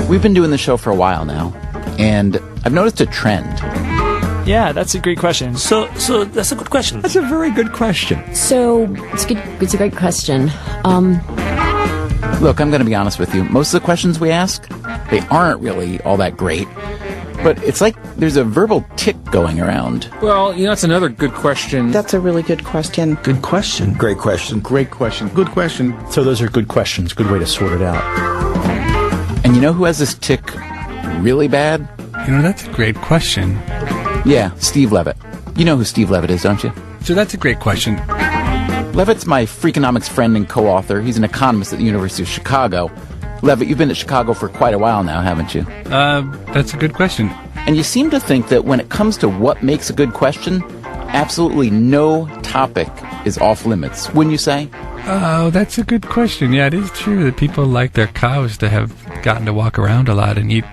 We've been doing the show for a while now, and I've noticed a trend. Yeah, that's a great question. So that's a good question. That's a very good question. So, it's a great question. Look, I'm going to be honest with you. Most of the questions we ask, they aren't really all that great. But it's like there's a verbal tick going around. Well, that's another good question. That's a really good question. Good question. Great question. Great question. Good question. So those are good questions. Good way to sort it out. And you know who has this tick really bad? That's a great question. Yeah, Steve Levitt. You know who Steve Levitt is, don't you? So that's a great question. Levitt's my Freakonomics friend and co-author. He's an economist at the University of Chicago. Levitt, you've been at Chicago for quite a while now, haven't you? That's a good question. And you seem to think that when it comes to what makes a good question, absolutely no topic is off limits, wouldn't you say? Oh, that's a good question. Yeah, it is true that people like their cows to have gotten to walk around a lot and eat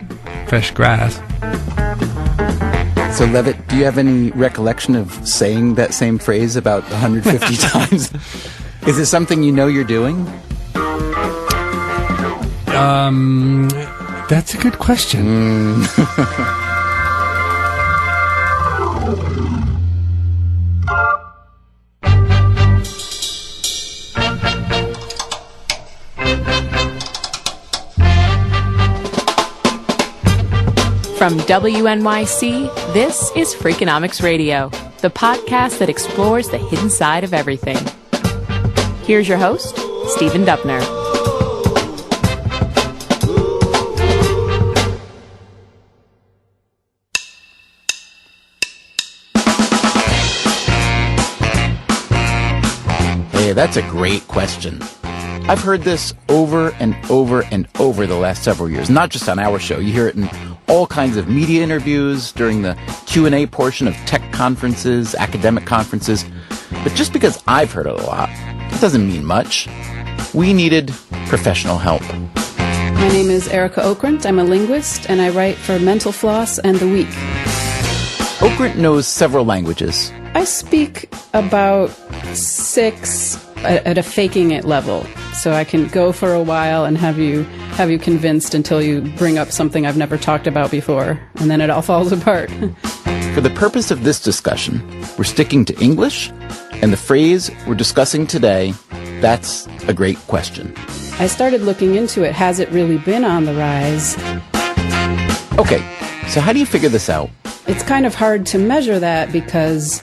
fresh grass. So, Levitt, do you have any recollection of saying that same phrase about 150 times? Is it something you know you're doing? That's a good question. From WNYC, this is Freakonomics Radio, the podcast that explores the hidden side of everything. Here's your host, Stephen Dubner. Hey, that's a great question. I've heard this over and over and over the last several years, not just on our show. You hear it in all kinds of media interviews, during the Q&A portion of tech conferences, academic conferences. But just because I've heard it a lot, it doesn't mean much. We needed professional help. My name is Erica Okrent. I'm a linguist, and I write for Mental Floss and The Week. Okrent knows several languages. I speak about 6 at a faking it level. So I can go for a while and have you convinced until you bring up something I've never talked about before, and then it all falls apart. For the purpose of this discussion, we're sticking to English, and the phrase we're discussing today, that's a great question. I started looking into it. Has it really been on the rise? Okay, so how do you figure this out? It's kind of hard to measure that because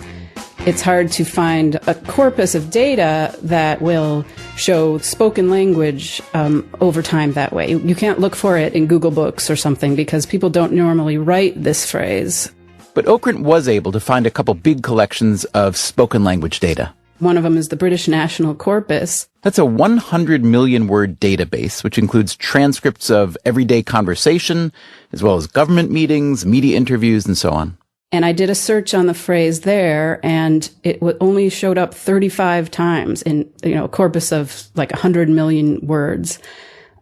it's hard to find a corpus of data that will show spoken language over time that way. You can't look for it in Google Books or something because people don't normally write this phrase. But Okrent was able to find a couple big collections of spoken language data. One of them is the British National Corpus. That's a 100 million word database, which includes transcripts of everyday conversation, as well as government meetings, media interviews, and so on. And I did a search on the phrase there, and it only showed up 35 times in, a corpus of like 100 million words.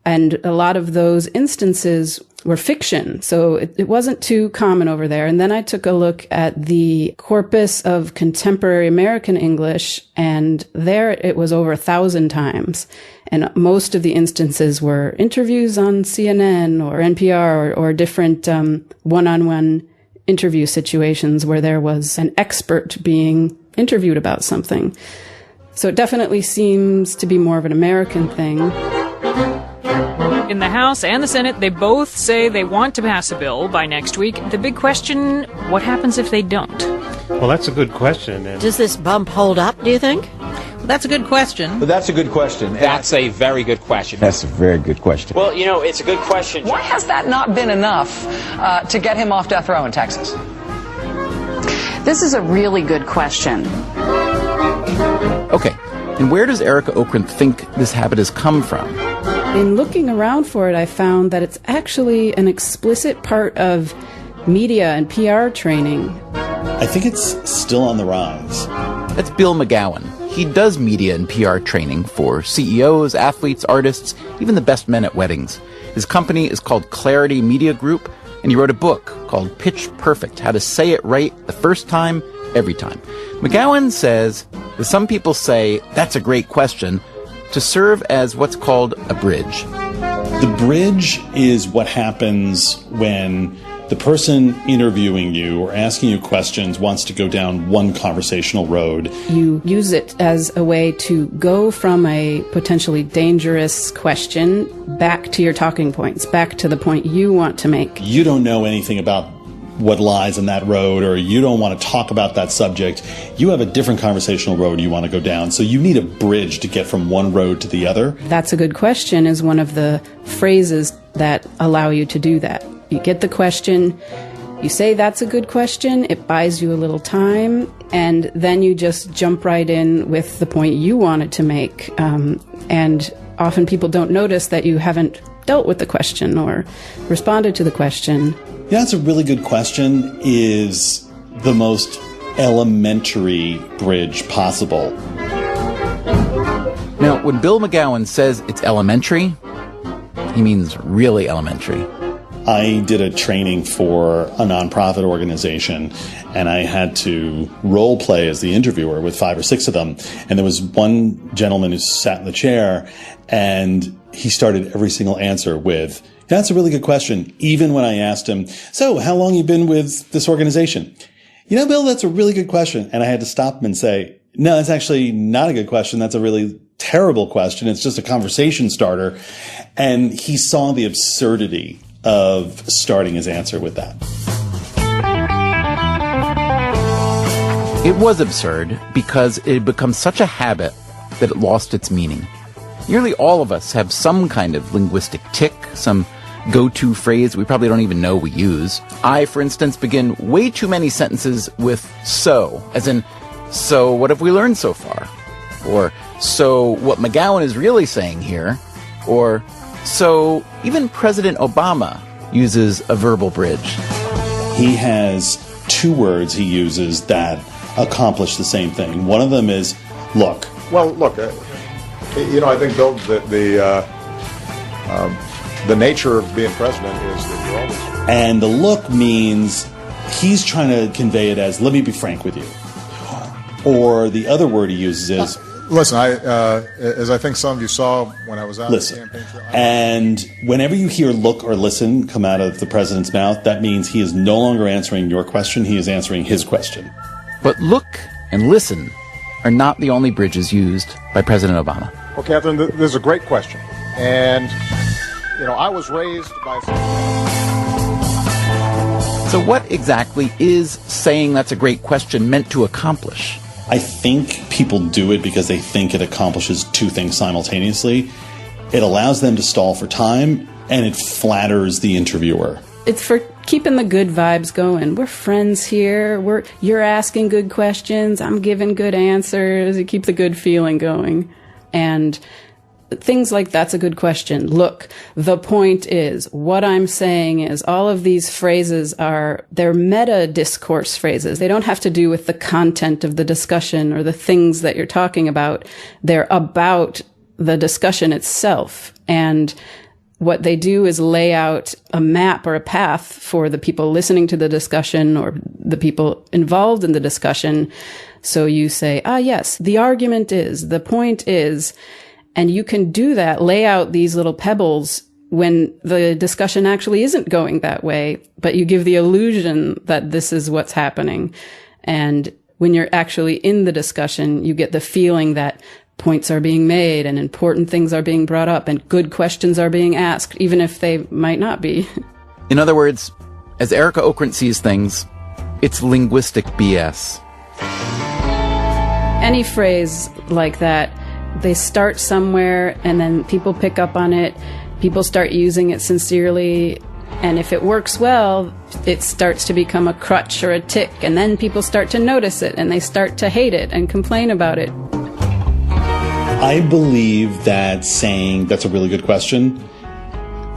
And a lot of those instances were fiction, so it wasn't too common over there. And then I took a look at the corpus of contemporary American English, and there it was over 1,000 times. And most of the instances were interviews on CNN or NPR or different one-on-one interview situations where there was an expert being interviewed about something. So it definitely seems to be more of an American thing. In the House and the Senate, they both say they want to pass a bill by next week. The big question, what happens if they don't? Well, that's a good question. Does this bump hold up, do you think? Well, that's a good question. Well, that's a good question. That's a very good question. That's a very good question. Well, it's a good question. Why has that not been enough to get him off death row in Texas? This is a really good question. Okay, and where does Erica Okrent think this habit has come from? In looking around for it, I found that it's actually an explicit part of media and PR training. I think it's still on the rise. That's Bill McGowan. He does media and PR training for CEOs, athletes, artists, even the best men at weddings. His company is called Clarity Media Group, and he wrote a book called Pitch Perfect, How to Say It Right the First Time, Every Time. McGowan says that some people say, that's a great question, to serve as what's called a bridge. The bridge is what happens when the person interviewing you or asking you questions wants to go down one conversational road. You use it as a way to go from a potentially dangerous question back to your talking points, back to the point you want to make. You don't know anything about what lies in that road, or you don't want to talk about that subject. You have a different conversational road you want to go down, so you need a bridge to get from one road to the other. That's a good question is one of the phrases that allow you to do that. You get the question, you say that's a good question, it buys you a little time, and then you just jump right in with the point you wanted to make. And often people don't notice that you haven't dealt with the question or responded to the question. Yeah, that's a really good question, is the most elementary bridge possible. Now, when Bill McGowan says it's elementary, he means really elementary. I did a training for a nonprofit organization, and I had to role play as the interviewer with 5 or 6 of them. And there was one gentleman who sat in the chair, and he started every single answer with, "That's a really good question." Even when I asked him, "So, how long you been with this organization?" "You know, Bill, that's a really good question." And I had to stop him and say, "No, that's actually not a good question. That's a really terrible question. It's just a conversation starter." And he saw the absurdity of starting his answer with that. It was absurd because it had become such a habit that it lost its meaning. Nearly all of us have some kind of linguistic tick, some go-to phrase we probably don't even know we use. I, for instance, begin way too many sentences with "so," as in, "So what have we learned so far?" Or, "So what McGowan is really saying here?" Or, "So even President Obama uses a verbal bridge." He has 2 words he uses that accomplish the same thing. One of them is "look." Well, look, I think, Bill, the nature of being president is that you're always... And the look means he's trying to convey it as, "Let me be frank with you." Or the other word he uses is... Listen, as I think some of you saw when I was out on the campaign trail... And whenever you hear "look" or "listen" come out of the president's mouth, that means he is no longer answering your question, he is answering his question. But "look" and "listen" are not the only bridges used by President Obama. Well, Catherine, this is a great question. And, I was raised by... So what exactly is saying that's a great question meant to accomplish? I think people do it because they think it accomplishes 2 things simultaneously. It allows them to stall for time, and it flatters the interviewer. It's for keeping the good vibes going. We're friends here. You're asking good questions. I'm giving good answers. You keep the good feeling going. And things like "that's a good question." "Look, the point is," "what I'm saying is," all of these phrases they're meta discourse phrases. They don't have to do with the content of the discussion or the things that you're talking about. They're about the discussion itself. And what they do is lay out a map or a path for the people listening to the discussion or the people involved in the discussion. So you say, yes, the argument is, the point is, and you can do that, lay out these little pebbles when the discussion actually isn't going that way, but you give the illusion that this is what's happening. And when you're actually in the discussion, you get the feeling that points are being made and important things are being brought up and good questions are being asked, even if they might not be. In other words, as Erica Okrent sees things, it's linguistic BS. Any phrase like that, they start somewhere and then people pick up on it. People start using it sincerely. And if it works well, it starts to become a crutch or a tick. And then people start to notice it and they start to hate it and complain about it. I believe that saying "that's a really good question"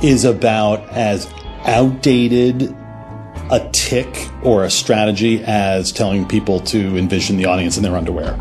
is about as outdated a tick or a strategy as telling people to envision the audience in their underwear.